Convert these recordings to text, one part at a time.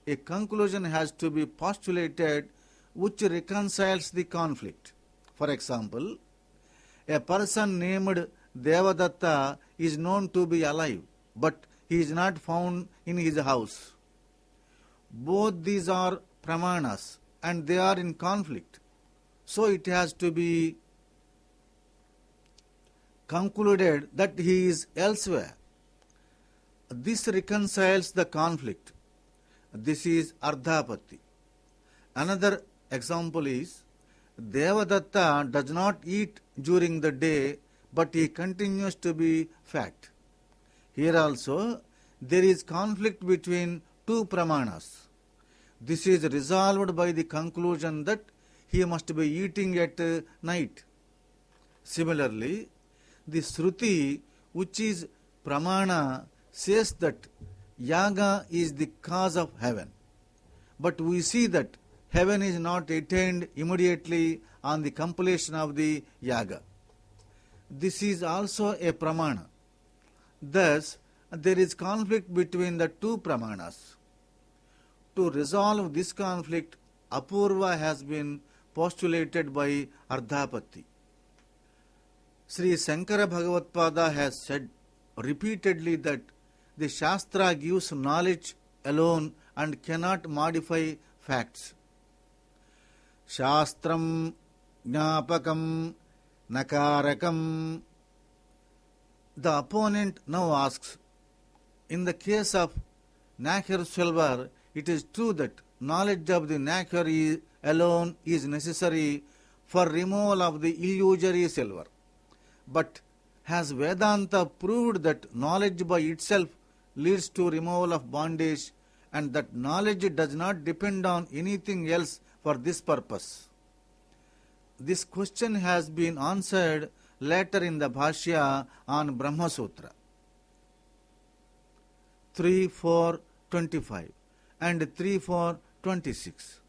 a conclusion has to be postulated which reconciles the conflict. For example, a person named Devadatta is known to be alive, but he is not found in his house. Both these are pramanas and they are in conflict. So it has to be concluded that he is elsewhere. This reconciles the conflict. This is Ardhapatti. Another example is Devadatta does not eat during the day, but he continues to be fat. Here also there is conflict between two pramanas. This is resolved by the conclusion that he must be eating at night. Similarly, the Shruti, which is pramana, says that yaga is the cause of heaven. But we see that heaven is not attained immediately on the completion of the yaga. This is also a pramana. Thus, there is conflict between the two pramanas. To resolve this conflict, Apurva has been postulated by Ardhapatti. Sri Shankara Bhagavatpada has said repeatedly that the Shastra gives knowledge alone and cannot modify facts. Shastram Jnapakam Nakarakam. The opponent now asks, in the case of nacre silver, it is true that knowledge of the nacre alone is necessary for removal of the illusory silver. But has Vedanta proved that knowledge by itself leads to removal of bondage and that knowledge does not depend on anything else for this purpose? This question has been answered later in the Bhashya on Brahma Sutra 3.4.25 and 3.4.26.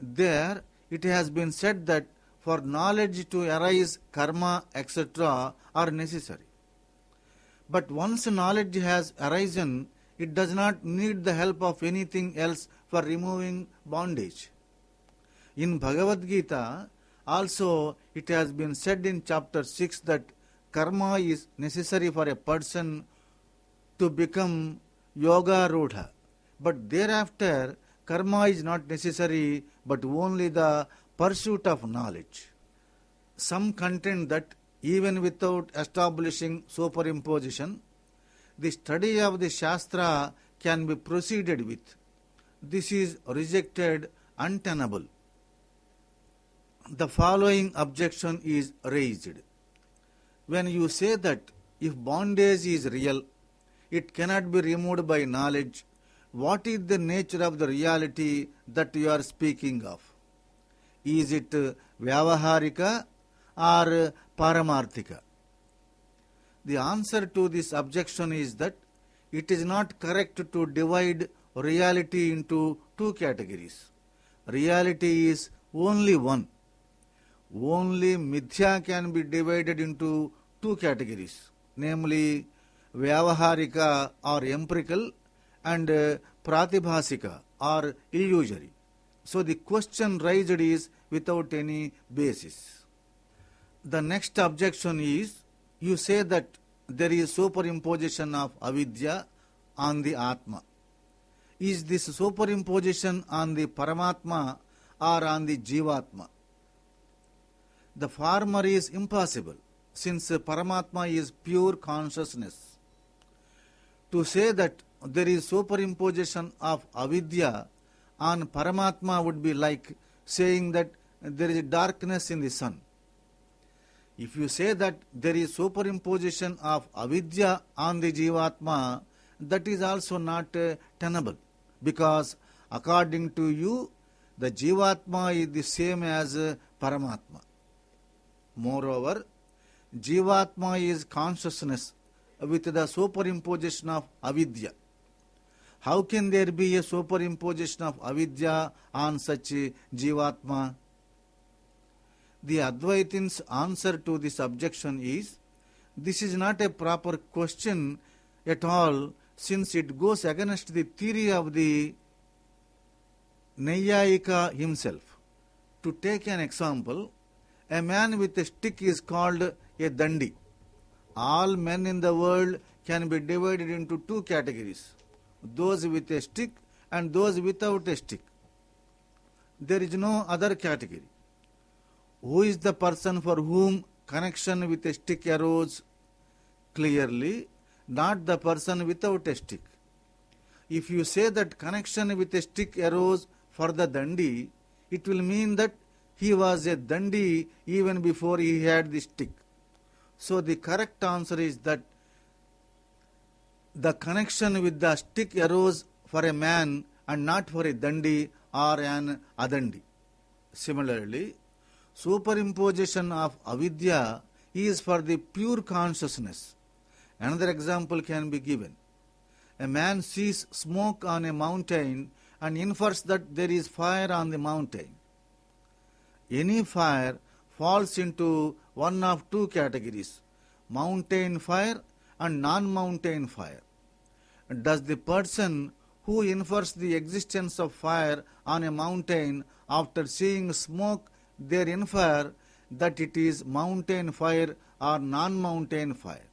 There it has been said that for knowledge to arise, karma, etc. are necessary. But once knowledge has arisen, it does not need the help of anything else for removing bondage. In Bhagavad Gita, also it has been said in chapter 6 that karma is necessary for a person to become yoga rudha. But thereafter, karma is not necessary but only the pursuit of knowledge. Some contend that even without establishing superimposition, the study of the Shastra can be proceeded with. This is rejected untenable. The following objection is raised. When you say that if bondage is real, it cannot be removed by knowledge, what is the nature of the reality that you are speaking of? Is it Vyavaharika or Paramarthika? The answer to this objection is that it is not correct to divide reality into two categories. Reality is only one. Only Mithya can be divided into two categories, namely Vyavaharika or empirical and Pratibhasika or illusory. So the question raised is without any basis. The next objection is, you say that there is superimposition of avidya on the Atma. Is this superimposition on the Paramatma or on the Jivatma? The former is impossible, since Paramatma is pure consciousness. To say that there is superimposition of avidya on Paramatma would be like saying that there is darkness in the sun. If you say that there is superimposition of avidya on the Jivatma, that is also not tenable, because according to you, the Jivatma is the same as Paramatma. Moreover, Jivatma is consciousness with the superimposition of avidya. How can there be a superimposition of avidya on such Jivatma? The Advaitins' answer to this objection is, this is not a proper question at all, since it goes against the theory of the Nayyayika himself. To take an example, a man with a stick is called a dandi. All men in the world can be divided into two categories, those with a stick and those without a stick. There is no other category. Who is the person for whom connection with a stick arose? Clearly, not the person without a stick. If you say that connection with a stick arose for the dandi, it will mean that he was a dandi even before he had the stick. So the correct answer is that the connection with the stick arose for a man and not for a dandi or an adandi. Similarly, superimposition of avidya is for the pure consciousness. Another example can be given. A man sees smoke on a mountain and infers that there is fire on the mountain. Any fire falls into one of two categories, mountain fire and non-mountain fire. Does the person who infers the existence of fire on a mountain after seeing smoke there infer that it is mountain fire or non-mountain fire?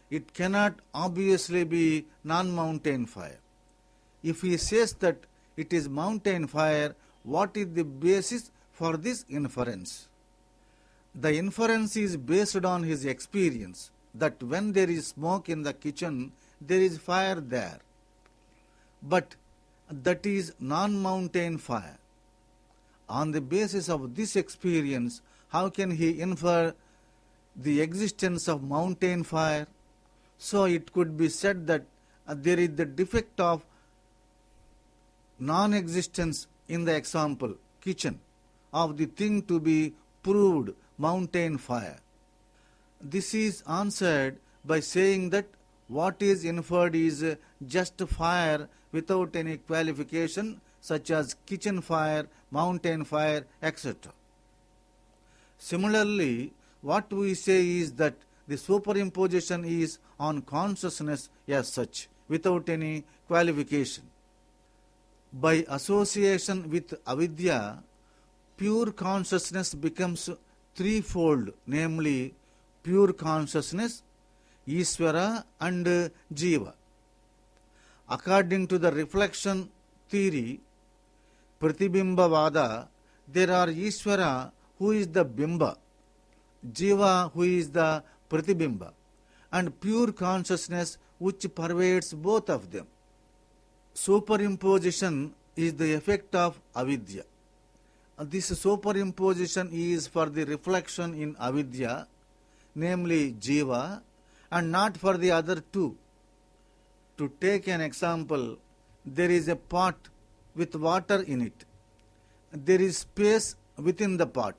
It cannot obviously be non-mountain fire. If he says that it is mountain fire, what is the basis for this inference? The inference is based on his experience that when there is smoke in the kitchen, there is fire there. But that is non-mountain fire. On the basis of this experience, how can he infer the existence of mountain fire? So it could be said that there is the defect of non-existence in the example, kitchen, of the thing to be proved mountain fire. This is answered by saying that what is inferred is just fire without any qualification such as kitchen fire, mountain fire, etc. Similarly, what we say is that the superimposition is on consciousness as such, without any qualification. By association with avidya, pure consciousness becomes threefold, namely pure consciousness, Ishvara and Jiva. According to the reflection theory, Pratibimba-vada, there are Ishvara who is the Bimba, Jiva who is the Pratibimba, and pure consciousness which pervades both of them. Superimposition is the effect of avidya. This superimposition is for the reflection in avidya, namely jiva, and not for the other two. To take an example, there is a pot with water in it. There is space within the pot.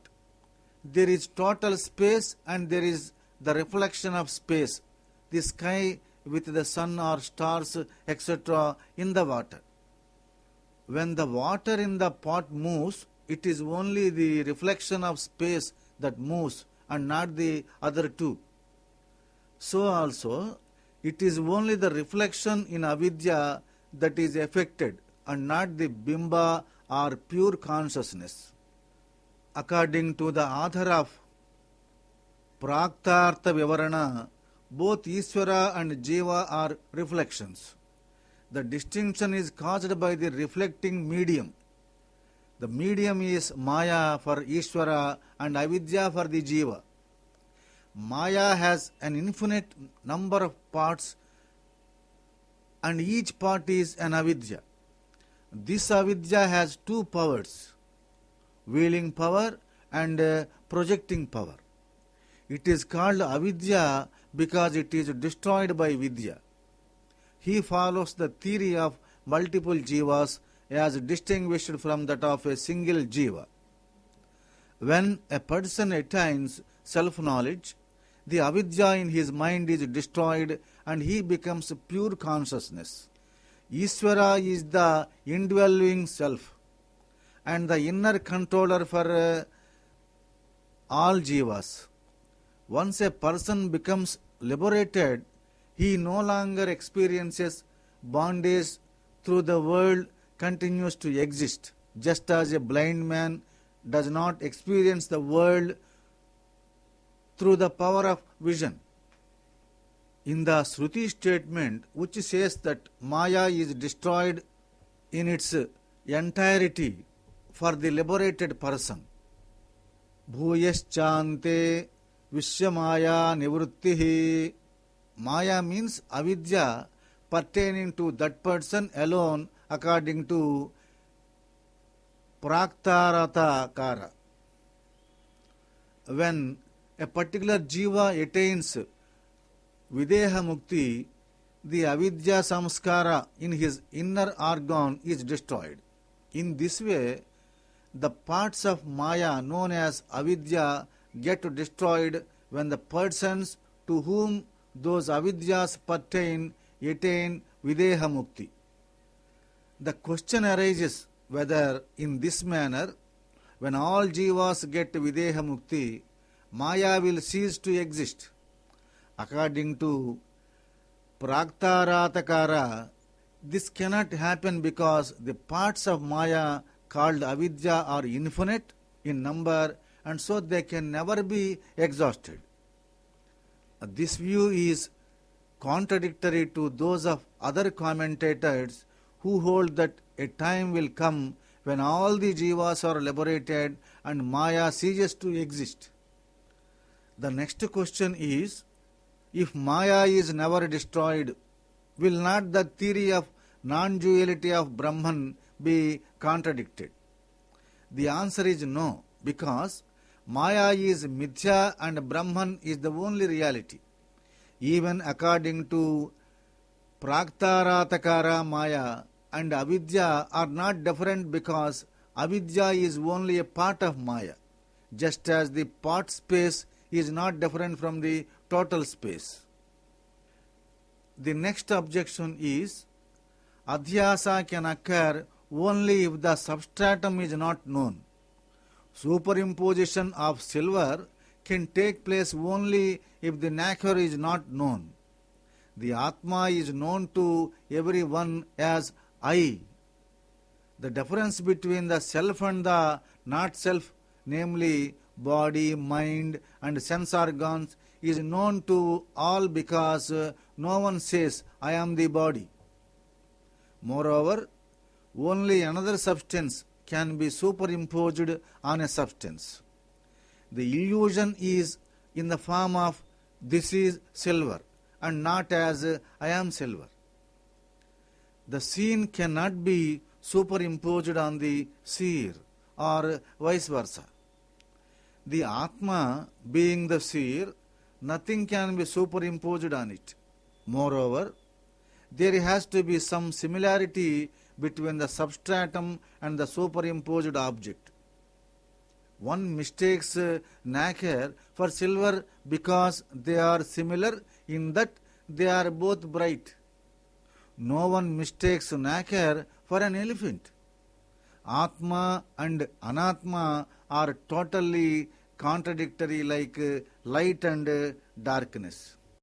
There is total space and there is the reflection of space, the sky with the sun or stars, etc. in the water. When the water in the pot moves, it is only the reflection of space that moves and not the other two. So also, it is only the reflection in avidya that is affected and not the bimba or pure consciousness. According to the author of Praktartha Vivarana, both Ishvara and Jiva are reflections. The distinction is caused by the reflecting medium. The medium is Maya for Ishvara and Avidya for the Jiva. Maya has an infinite number of parts and each part is an Avidya. This Avidya has two powers, wheeling power and projecting power. It is called avidya because it is destroyed by vidya. He follows the theory of multiple jivas as distinguished from that of a single jiva. When a person attains self-knowledge, the avidya in his mind is destroyed and he becomes pure consciousness. Ishvara is the indwelling self and the inner controller for all jivas. Once a person becomes liberated, he no longer experiences bondage through the world continues to exist, just as a blind man does not experience the world through the power of vision. In the Shruti statement, which says that Maya is destroyed in its entirety for the liberated person, Bhuyaschante Vishyamaya Nivrittihi. Maya means avidya pertaining to that person alone according to Praktarata Kara. When a particular jiva attains Videha Mukti, the avidya samskara in his inner organ is destroyed. In this way, the parts of Maya known as avidya get destroyed when the persons to whom those avidyas pertain attain Videha Mukti. The question arises whether in this manner, when all jivas get Videha Mukti, Maya will cease to exist. According to Praktarataka, this cannot happen because the parts of Maya called avidya are infinite in number and so they can never be exhausted. This view is contradictory to those of other commentators who hold that a time will come when all the jivas are liberated and Maya ceases to exist. The next question is, if Maya is never destroyed, will not the theory of non-duality of Brahman be contradicted? The answer is no, because Maya is mithya and Brahman is the only reality. Even according to Praktarataka, Maya and avidya are not different because avidya is only a part of Maya, just as the part space is not different from the total space. The next objection is, Adhyasa can occur only if the substratum is not known. Superimposition of silver can take place only if the nacre is not known. The Atma is known to everyone as I. The difference between the self and the not self, namely body, mind and sense organs, is known to all because no one says, I am the body. Moreover, only another substance can be superimposed on a substance. The illusion is in the form of this is silver and not as I am silver. The seen cannot be superimposed on the seer or vice versa. The Atma being the seer, nothing can be superimposed on it. Moreover, there has to be some similarity between the substratum and the superimposed object. One mistakes nacre for silver because they are similar in that they are both bright. No one mistakes nacre for an elephant. Atma and Anatma are totally contradictory like light and darkness.